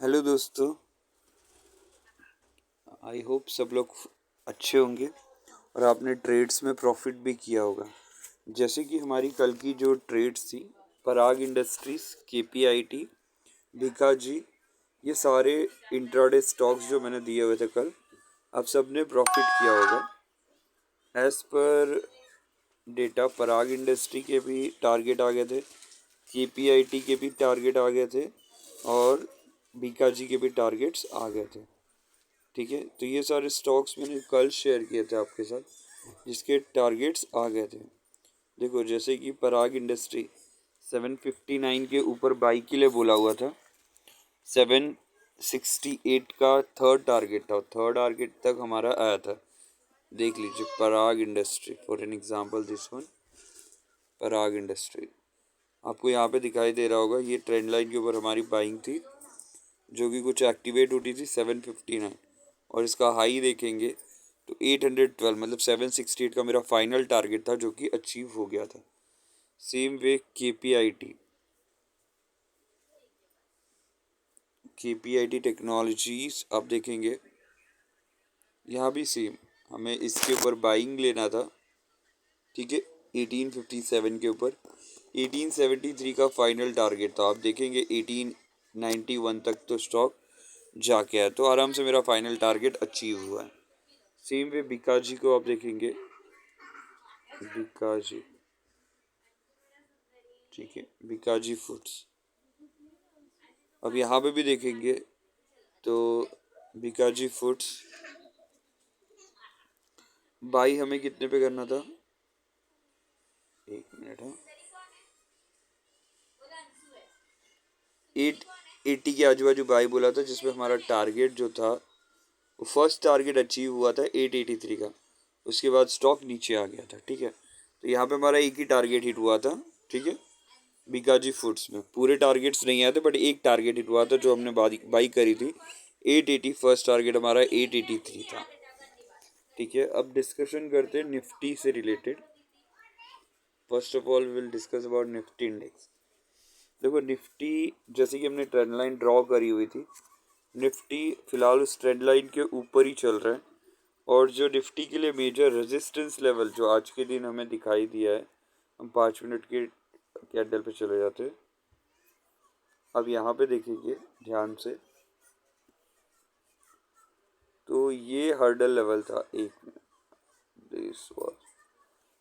Hello दोस्तों। I hope सब लोग अच्छे होंगे और आपने ट्रेड्स में प्रॉफिट भी किया होगा। जैसे कि हमारी कल की जो ट्रेड्स थी, पराग इंडस्ट्रीज, केपीआईटी, भिकाजी, ये सारे इंट्राडे स्टॉक्स जो मैंने दिए हुए थे कल, आप सब ने प्रॉफिट किया होगा। एज पर डेटा पराग इंडस्ट्री के भी टारगेट आ गए थे, केपीआईटी के भी टारगेट आ गए थे और भिकाजी के भी टारगेट्स आ गए थे। ठीक है, तो ये सारे स्टॉक्स मैंने कल शेयर किए थे आपके साथ, जिसके टारगेट्स आ गए थे। देखो, जैसे कि पराग इंडस्ट्री 759 के ऊपर बाई के लिए बोला हुआ था, 768 का थर्ड टारगेट था, थर्ड टारगेट तक हमारा आया था। देख लीजिए, Parag industry for an example, this one Parag industry आपको यहाँ पे दिखाई दे रहा होगा। ये ट्रेंड लाइन के ऊपर हमारी बाइंग थी, जो कि कुछ एक्टिवेट होती थी 759, और इसका हाई देखेंगे तो 812, मतलब 768 का मेरा फाइनल टारगेट था, जो कि अचीव हो गया था। सेम वे केपीआईटी टेक्नोलॉजीज आप देखेंगे, यहाँ भी सेम हमें इसके ऊपर बाइंग लेना था। ठीक है, 1857 के ऊपर 1873 का फाइनल टारगेट था। आप देखेंगे 1891 तक तो स्टॉक जाके आया, तो आराम से मेरा फाइनल टारगेट अचीव हुआ है। सेम वे बिकाजी को आप देखेंगे, बिकाजी, ठीक है, बिकाजी फूड्स अब यहाँ पे भी देखेंगे तो बिकाजी फूड्स बाई हमें कितने पे करना था, एक मिनट है, 880 के आजू बाजू बाई बोला था, जिसमें हमारा टारगेट जो था, वो फर्स्ट टारगेट अचीव हुआ था 883 का। उसके बाद स्टॉक नीचे आ गया था। ठीक है, तो यहाँ पे हमारा एक ही टारगेट हिट हुआ था। ठीक है, बिकाजी फूड्स में पूरे टारगेट्स नहीं आए थे, बट एक टारगेट हिट हुआ था जो हमने बाई करी थी 880। फर्स्ट टारगेट हमारा 883 था। ठीक है, अब डिस्कशन करते हैं निफ्टी से related. First of all will discuss about Nifty index. देखो, निफ्टी जैसे कि हमने ट्रेंड लाइन ड्रॉ करी हुई थी, निफ्टी फिलहाल उस ट्रेंड लाइन के ऊपर ही चल रहा है। और जो निफ्टी के लिए मेजर रेजिस्टेंस लेवल जो आज के दिन हमें दिखाई दिया है, हम 5 मिनट के कैंडल पे चले जाते हैं। अब यहाँ पे देखेंगे ध्यान से, तो ये हर्डल लेवल था, एक मिनट, दिस वाज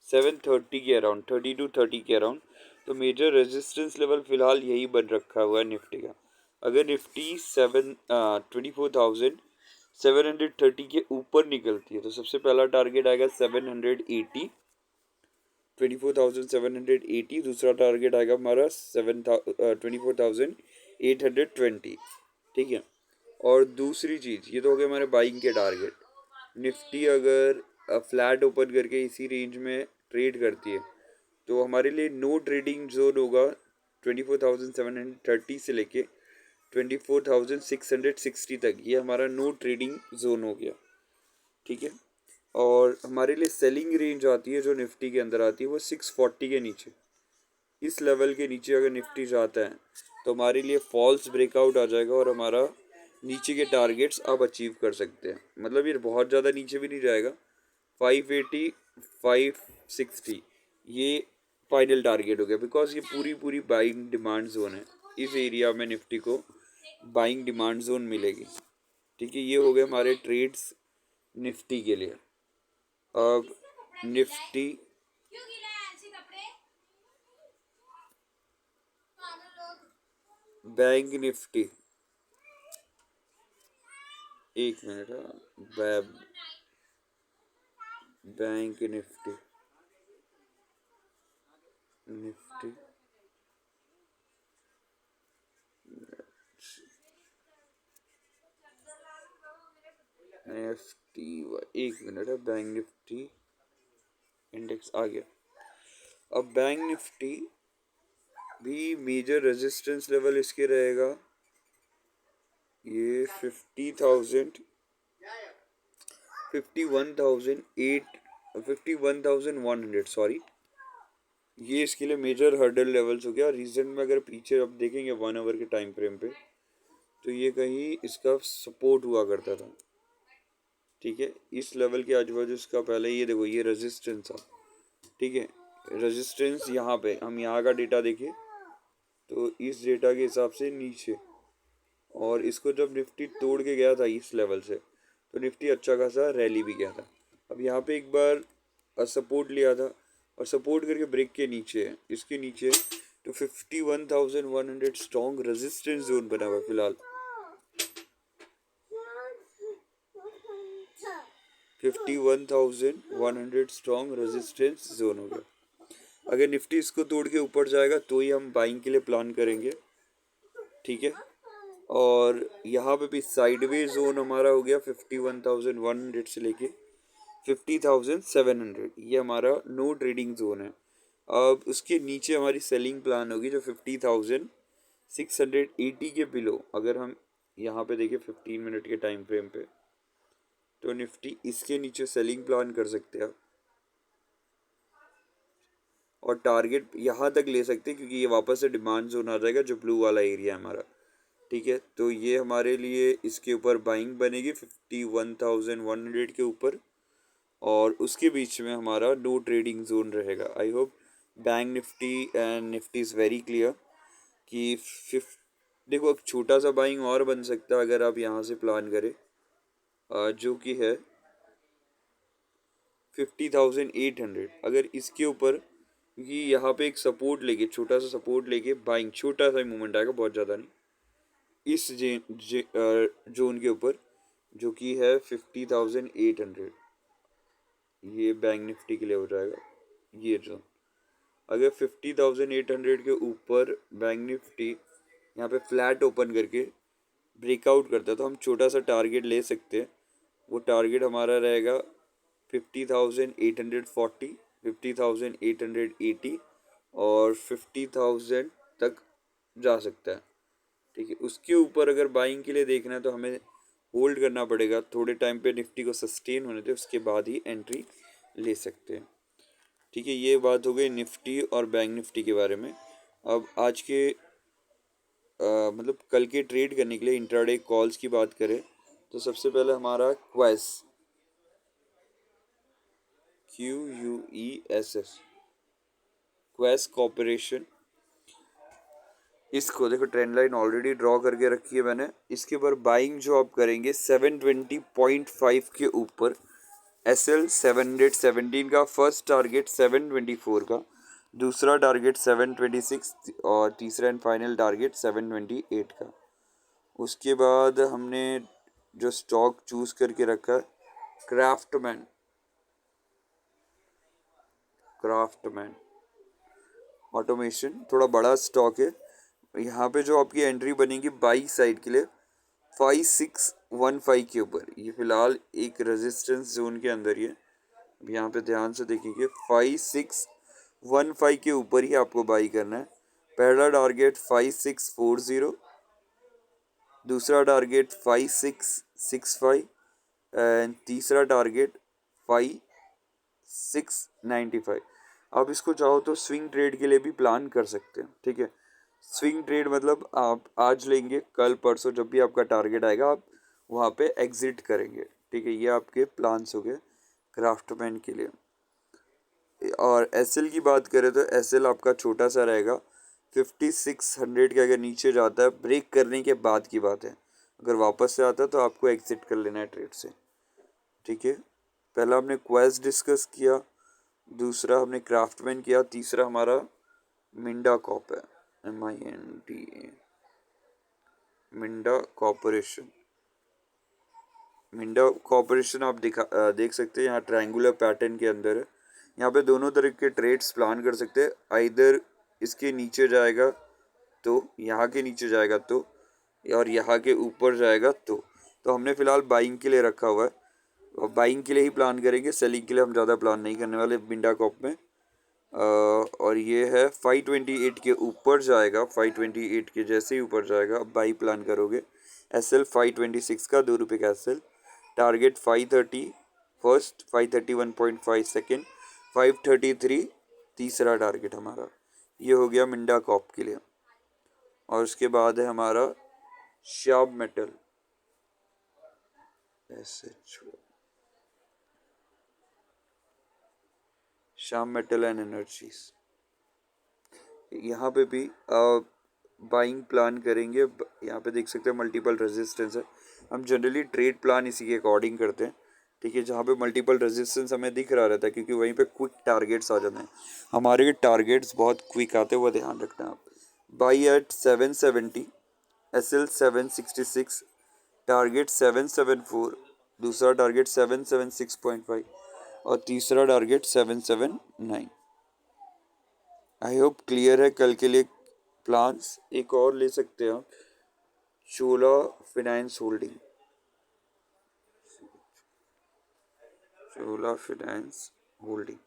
730 के अराउंड, 3230 के अराउंड। तो मेजर रेजिस्टेंस लेवल फिलहाल यही बन रखा हुआ है निफ्टी का। अगर निफ्टी 24,730 के ऊपर निकलती है, तो सबसे पहला टारगेट आएगा 780, 24,780। दूसरा टारगेट आएगा हमारा 24,820। ठीक है, और दूसरी चीज़, ये तो हो गया हमारे बाइंग के टारगेट। निफ्टी अगर फ्लैट ओपन करके इसी रेंज में ट्रेड करती है, तो हमारे लिए नो ट्रेडिंग जोन होगा 24,730 से लेके 24,660 तक। ये हमारा नो ट्रेडिंग जोन हो गया। ठीक है, और हमारे लिए सेलिंग रेंज आती है जो निफ्टी के अंदर आती है, वो 640 के नीचे। इस लेवल के नीचे अगर निफ्टी जाता है, तो हमारे लिए फॉल्स ब्रेकआउट आ जाएगा और हमारा नीचे के टारगेट्स आप अचीव कर सकते हैं। मतलब ये बहुत ज़्यादा नीचे भी नहीं जाएगा, 580, 560 ये फाइनल टारगेट हो गया, बिकॉज ये पूरी पूरी बाइंग डिमांड जोन है। इस एरिया में निफ्टी को बाइंग डिमांड जोन मिलेगी। ठीक है, ये हो गए हमारे ट्रेड्स निफ्टी के लिए। अब निफ्टी, बैंक निफ्टी, एक minute, web bank Nifty, Nifty Nifty, एक मिनट है, बैंक निफ्टी इंडेक्स आ गया। अब बैंक निफ्टी भी मेजर रेजिस्टेंस लेवल इसके रहेगा, ये 51,100, सॉरी, ये इसके लिए मेजर हर्डल लेवल्स हो गया। रीजन में अगर पीछे अब देखेंगे 1 आवर के टाइम फ्रेम पे, तो ये कहीं इसका सपोर्ट हुआ करता था, ठीक है। इस लेवल के आजू बाजू इसका पहले ये देखो ये रेजिस्टेंस था, ठीक है। रेजिस्टेंस यहाँ पे हम यहाँ का डेटा देखें तो इस डेटा के हिसाब से नीचे, और इसको जब निफ्टी तोड़ के गया था इस लेवल से तो निफ्टी अच्छा खासा रैली भी गया था। अब यहाँ पे एक बार सपोर्ट लिया था और सपोर्ट करके ब्रेक के नीचे है, इसके नीचे तो 51,100 स्ट्रॉन्ग रेजिस्टेंस जोन बना हुआ है फिलहाल। 51,100 स्ट्रॉन्ग रेजिस्टेंस जोन हो गया। अगर निफ्टी इसको तोड़ के ऊपर जाएगा तो ही हम बाइंग के लिए प्लान करेंगे, ठीक है। और यहाँ पे भी साइडवेज जोन हमारा हो गया 51,100 से लेके 50,700, ये हमारा नो ट्रेडिंग जोन है। अब उसके नीचे हमारी सेलिंग प्लान होगी जो 50,680 के बिलो। अगर हम यहाँ पे देखें 15 मिनट के टाइम फ्रेम पे तो निफ्टी इसके नीचे सेलिंग प्लान कर सकते हैं और टारगेट यहाँ तक ले सकते हैं क्योंकि ये वापस से डिमांड जोन आ जाएगा जो ब्लू वाला एरिया है हमारा, ठीक है। तो ये हमारे लिए इसके ऊपर बाइंग बनेगी 51,100 के ऊपर और उसके बीच में हमारा नो ट्रेडिंग जोन रहेगा। I hope bank Nifty and Nifty is very clear कि देखो एक छोटा सा बाइंग और बन सकता है अगर आप यहाँ से प्लान करें, जो कि है 50,800। अगर इसके ऊपर, क्योंकि यहाँ पे एक सपोर्ट लेके छोटा सा सपोर्ट लेके बाइंग, छोटा सा मूवमेंट आएगा बहुत ज़्यादा नहीं, इस जोन के ऊपर जो कि है 50,800, ये बैंक निफ्टी के लिए हो जाएगा ये जोन। अगर 50,800 के ऊपर बैंक निफ्टी यहाँ पे फ्लैट ओपन करके ब्रेकआउट करता है तो हम छोटा सा टारगेट ले सकते हैं। वो टारगेट हमारा रहेगा 50,840, 50,880 और 50,000 तक जा सकता है, ठीक है। उसके ऊपर अगर बाइंग के लिए देखना है तो हमें होल्ड करना पड़ेगा थोड़े टाइम पे, निफ्टी को सस्टेन होने दे उसके बाद ही एंट्री ले सकते हैं, ठीक है। ये बात हो गई निफ्टी और बैंक निफ्टी के बारे में। अब आज के मतलब कल के ट्रेड करने के लिए इंट्राडे कॉल्स की बात करें तो सबसे पहले हमारा QUESS क्वेस कॉर्पोरेशन, इसको देखो ट्रेंड लाइन ऑलरेडी ड्रॉ करके रखी है मैंने। इसके ऊपर बाइंग जो आप करेंगे 720.5 के ऊपर, SL 717 का फर्स्ट टारगेट 724 का, दूसरा टारगेट 726 और तीसरा एंड फाइनल टारगेट 728 का। उसके बाद हमने जो स्टॉक चूज करके रखा है क्राफ्टमैन ऑटोमेशन, थोड़ा बड़ा स्टॉक है। यहाँ पे जो आपकी एंट्री बनेगी बाई साइड के लिए 5615 के ऊपर, ये फिलहाल एक रेजिस्टेंस जोन के अंदर ही है। अब यहाँ पे ध्यान से देखेंगे 5615 के ऊपर ही आपको बाई करना है। पहला टारगेट 5640, दूसरा टारगेट 5665 एंड तीसरा टारगेट 5695। आप इसको चाहो तो स्विंग ट्रेड के लिए भी प्लान कर सकते हैं, ठीक है। स्विंग ट्रेड मतलब आप आज लेंगे, कल परसों जब भी आपका टारगेट आएगा आप वहाँ पे एग्जिट करेंगे, ठीक है। ये आपके प्लान्स हो गए क्राफ्टमैन के लिए। और एसएल की बात करें तो एसएल आपका छोटा सा रहेगा 5600 के, अगर नीचे जाता है ब्रेक करने के बाद की बात है, अगर वापस से आता है तो आपको एग्जिट कर लेना है ट्रेड से, ठीक है। पहला हमने क्वेस डिस्कस किया, दूसरा हमने क्राफ्टमैन किया, तीसरा हमारा मिंडा कॉप है, MINDA, Minda corporation. Minda corporation आप देख सकते हैं यहाँ ट्रायंगुलर पैटर्न के अंदर है। यहाँ पे दोनों तरह के ट्रेड्स प्लान कर सकते हैं, आइदर इसके नीचे जाएगा तो, यहाँ के नीचे जाएगा तो, और यहाँ के ऊपर जाएगा तो हमने फिलहाल बाइंग के लिए रखा हुआ है और बाइंग के लिए ही प्लान करेंगे, सेलिंग के लिए हम ज़्यादा प्लान नहीं करने वाले मिंडा कॉप में। और ये है 528 के ऊपर जाएगा, 528 के जैसे ही ऊपर जाएगा अब बाई प्लान करोगे। SL 526 का ₹2 का SL, टारगेट 530 फर्स्ट, 531.5 सेकेंड, 533 तीसरा टारगेट हमारा। ये हो गया मिंडा कॉप के लिए। और उसके बाद है हमारा sharp metal, SH, sharp metal and energies. यहाँ पे भी बाइंग प्लान करेंगे। यहाँ पे देख सकते हैं मल्टीपल रेजिस्टेंस है। हम जनरली ट्रेड प्लान इसी के अकॉर्डिंग करते हैं, ठीक है। जहाँ पे मल्टीपल रेजिस्टेंस हमें दिख रहा रहता है, क्योंकि वहीं पे क्विक टारगेट्स आ जाते हैं। हमारे टारगेट्स बहुत क्विक आते हैं, वो ध्यान रखना आप। बाई एट 770, SL 766, टारगेट 774, दूसरा टारगेट 776.5 और तीसरा टारगेट 779। आई होप क्लियर है। कल के लिए प्लान्स एक और ले सकते हैं आप, चोला फाइनेंस होल्डिंग, चोला फाइनेंस होल्डिंग,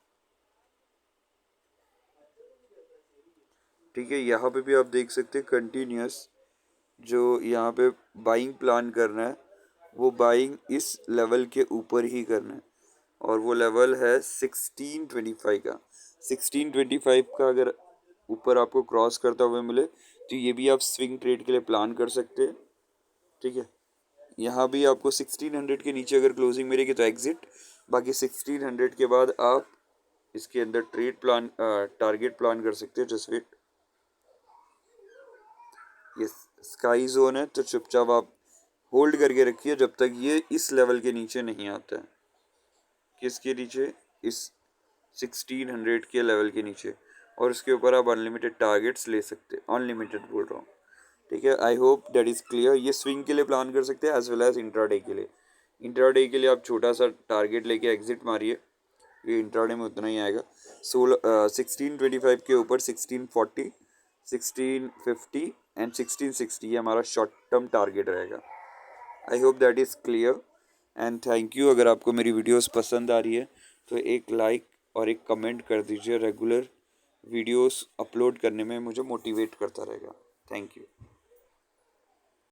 ठीक है। यहाँ पे भी आप देख सकते हैं कंटिन्यूस जो यहाँ पे बाइंग प्लान करना है, वो बाइंग इस लेवल के ऊपर ही करना है, और वो लेवल है 1625 का। 1625 का अगर ऊपर आपको क्रॉस करता हुआ मिले तो ये भी आप स्विंग ट्रेड के लिए प्लान कर सकते हैं, ठीक है। यहाँ भी आपको 1600 के नीचे अगर क्लोजिंग मिलेगी तो एग्जिट, बाकी 1600 के बाद आप इसके अंदर ट्रेड प्लान टारगेट प्लान कर सकते हैं। जस्ट वेट, ये स्काई जोन है तो चुपचाप आप होल्ड करके रखिए जब तक ये इस लेवल के नीचे नहीं आता है। किसके नीचे? इस 1600 के लेवल के नीचे, और उसके ऊपर आप अनलिमिटेड टारगेट्स ले सकते हैं। अनलिमिटेड बोल रहा हूँ, ठीक है। I hope that is clear. ये स्विंग के लिए प्लान कर सकते हैं एज वेल एज इंट्राडे के लिए। इंट्राडे के लिए आप छोटा सा टारगेट लेके एग्जिट मारिए, ये इंट्राडे में उतना ही आएगा। 1625 के ऊपर 1640, 1650 एंड 1660 ये हमारा शॉर्ट टर्म टारगेट रहेगा। I hope that is clear and thank you. अगर आपको मेरी वीडियोस पसंद आ रही है तो एक लाइक और एक कमेंट कर दीजिए। रेगुलर वीडियोस अपलोड करने में मुझे मोटिवेट करता रहेगा। Thank you.